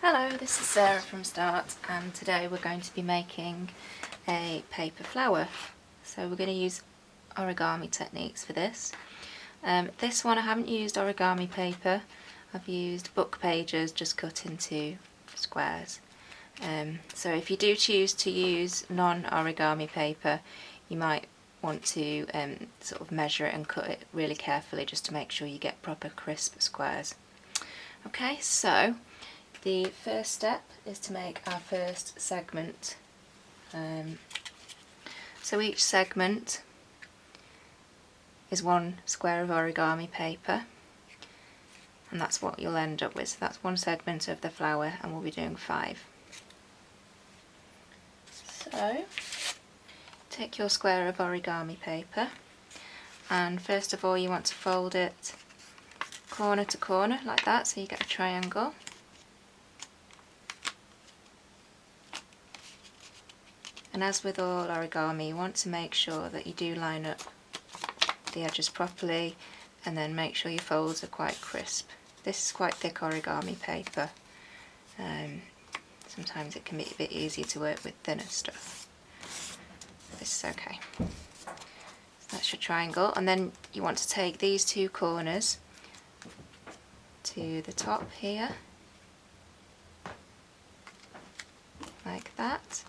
Hello, this is Sarah from Start, and today we're going to be making a paper flower. So we're going to use origami techniques for this. This one I haven't used origami paper, I've used book pages just cut into squares. So if you do choose to use non-origami paper, you might want to sort of measure it and cut it really carefully just to make sure you get proper crisp squares. Okay, so the first step is to make our first segment. So each segment is one square of origami paper, and that's what you'll end up with. So that's one segment of the flower, and we'll be doing 5. So take your square of origami paper, and first of all you want to fold it corner to corner like that, so you get a triangle. And as with all origami, you want to make sure that you do line up the edges properly, and then make sure your folds are quite crisp. This is quite thick origami paper. Sometimes it can be a bit easier to work with thinner stuff. This is okay. So that's your triangle, and then you want to take these two corners to the top here, like that.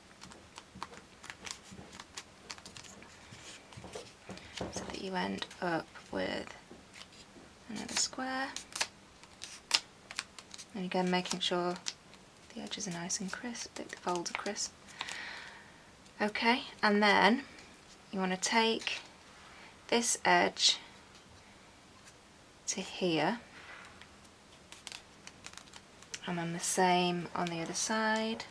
So that you end up with another square, and again making sure the edges are nice and crisp, the folds are crisp. Okay, and then you want to take this edge to here, and then the same on the other side.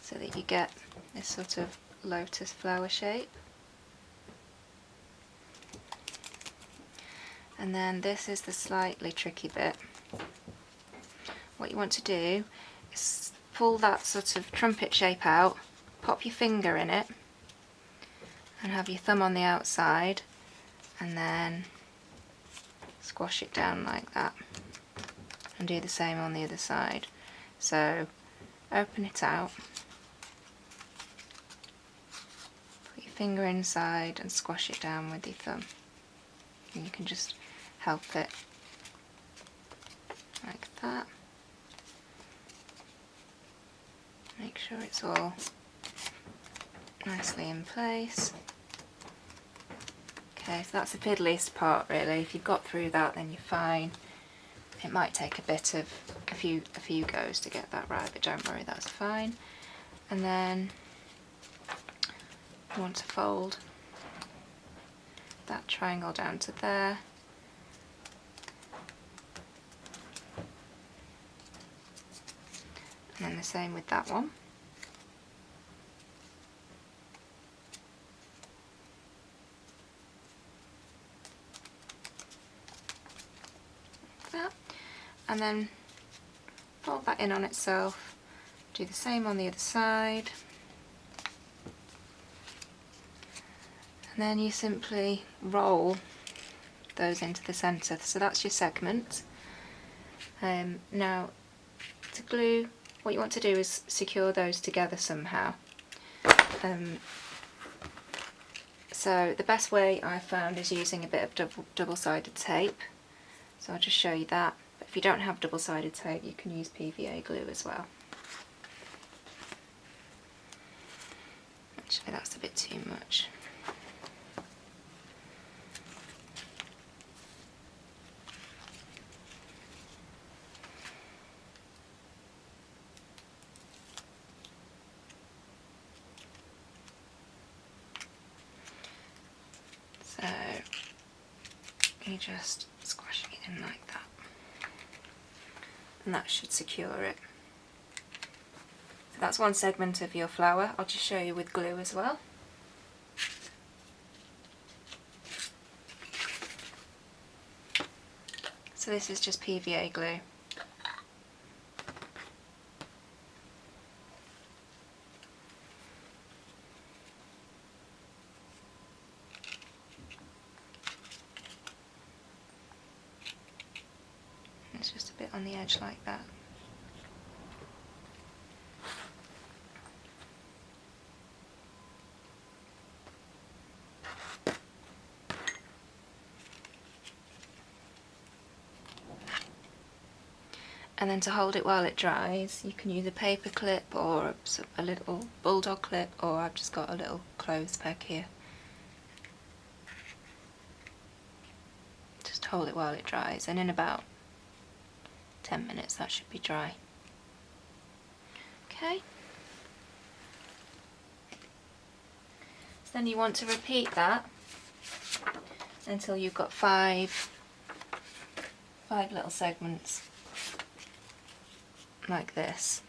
So that you get this sort of lotus flower shape. And then this is the slightly tricky bit. What you want to do is pull that sort of trumpet shape out, pop your finger in it, and have your thumb on the outside, and then squash it down like that. And do the same on the other side. So open it out, finger inside and squash it down with your thumb, and you can just help it like that. Make sure it's all nicely in place. Okay, so that's the fiddliest part really. If you've got through that, then you're fine. It might take a few goes to get that right, but don't worry, that's fine. And then you want to fold that triangle down to there, and then the same with that one. Like that. And then fold that in on itself, do the same on the other side. And then you simply roll those into the centre. So that's your segment. Now to glue, what you want to do is secure those together somehow. So the best way I've found is using a bit of double-sided tape. So I'll just show you that. But if you don't have double-sided tape, you can use PVA glue as well. Actually, that's a bit too much. So you just squash it in like that, and that should secure it. So that's one segment of your flower. I'll just show you with glue as well. So this is just PVA glue. on the edge like that. And then to hold it while it dries, you can use a paper clip or a little bulldog clip, or I've just got a little clothes peg here. Just hold it while it dries, and in about 10 minutes that should be dry. Okay. So then you want to repeat that until you've got five little segments like this.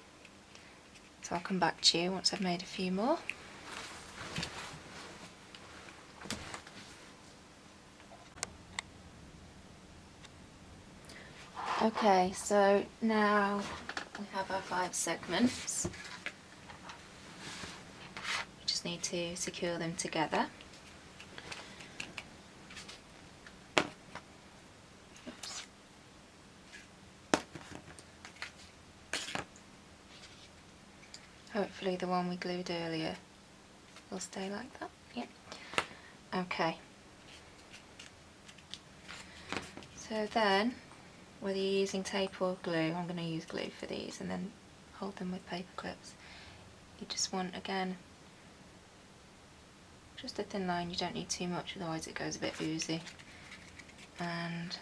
So I'll come back to you once I've made a few more. Okay, so now we have our 5 segments. We just need to secure them together. Oops. Hopefully the one we glued earlier will stay like that. Yep. Okay. So then, whether you're using tape or glue, I'm going to use glue for these and then hold them with paper clips. You just want, again, just a thin line. You don't need too much, otherwise it goes a bit oozy. And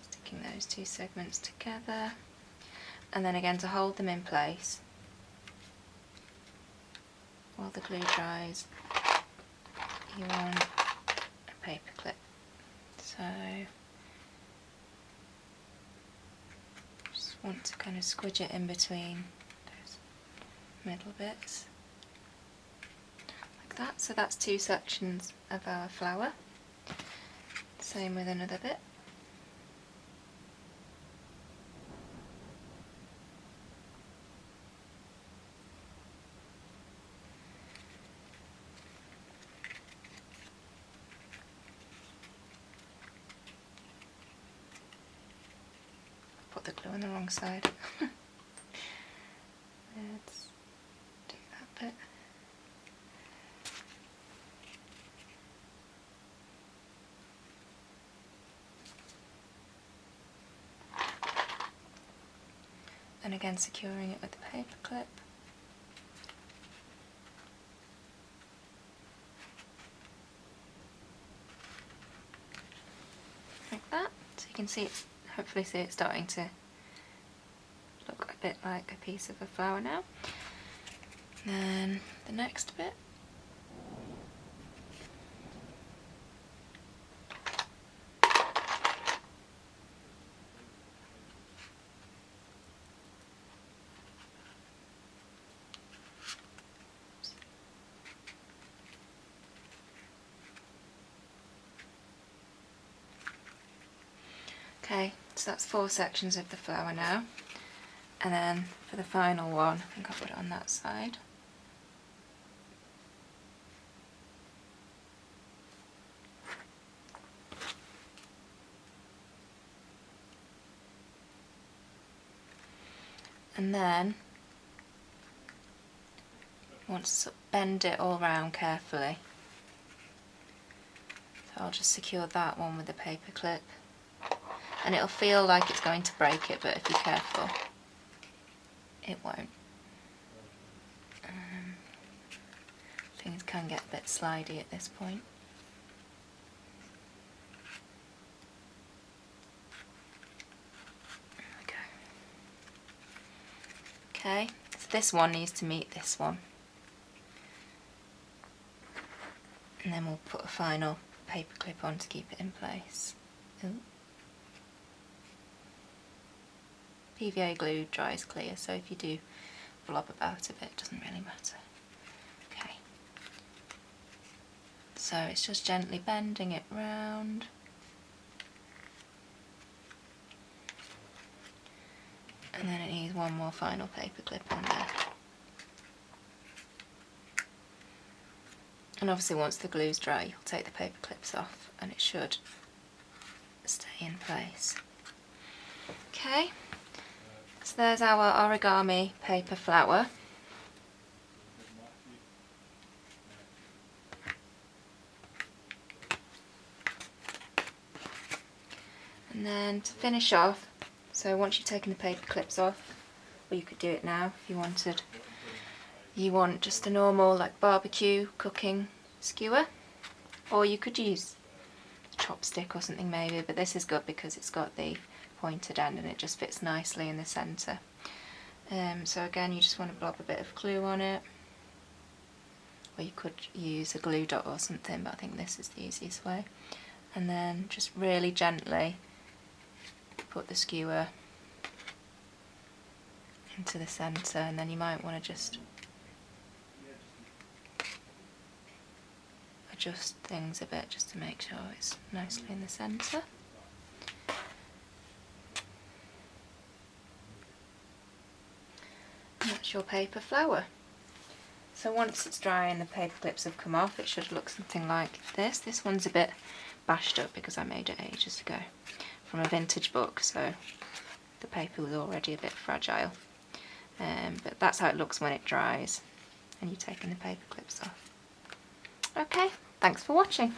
sticking those 2 segments together. And then again, to hold them in place while the glue dries, you want a paper clip. So just want to kind of squidge it in between those middle bits like that. So that's 2 sections of our flower. Same with another bit. Put the glue on the wrong side. Let's do that bit. And again, securing it with the paper clip. Like that. So you can see it's, hopefully see it starting to look a bit like a piece of a flower now. Then the next bit. Okay, so that's 4 sections of the flower now, and then for the final one, I think I'll put it on that side. And then you want to sort of bend it all round carefully. So I'll just secure that one with the paper clip. And it'll feel like it's going to break it, but if you're careful, it won't. Things can get a bit slidey at this point. Okay, so this one needs to meet this one. And then we'll put a final paper clip on to keep it in place. Ooh. PVA glue dries clear, so if you do blob about a bit, it doesn't really matter. Okay. So it's just gently bending it round. And then it needs one more final paper clip on there. And obviously once the glue's dry, you'll take the paper clips off and it should stay in place. Okay, so there's our origami paper flower. And then to finish off, so once you've taken the paper clips off, or you could do it now if you wanted, you want just a normal like barbecue cooking skewer, or you could use a chopstick or something maybe, but this is good because it's got the pointed end and it just fits nicely in the centre. So again, you just want to blob a bit of glue on it, or you could use a glue dot or something, but I think this is the easiest way. And then just really gently put the skewer into the centre, and then you might want to just adjust things a bit just to make sure it's nicely in the centre. And that's your paper flower. So once it's dry and the paper clips have come off, it should look something like this. This one's a bit bashed up because I made it ages ago from a vintage book, so the paper was already a bit fragile. But that's how it looks when it dries and you've taken the paper clips off. Okay, thanks for watching.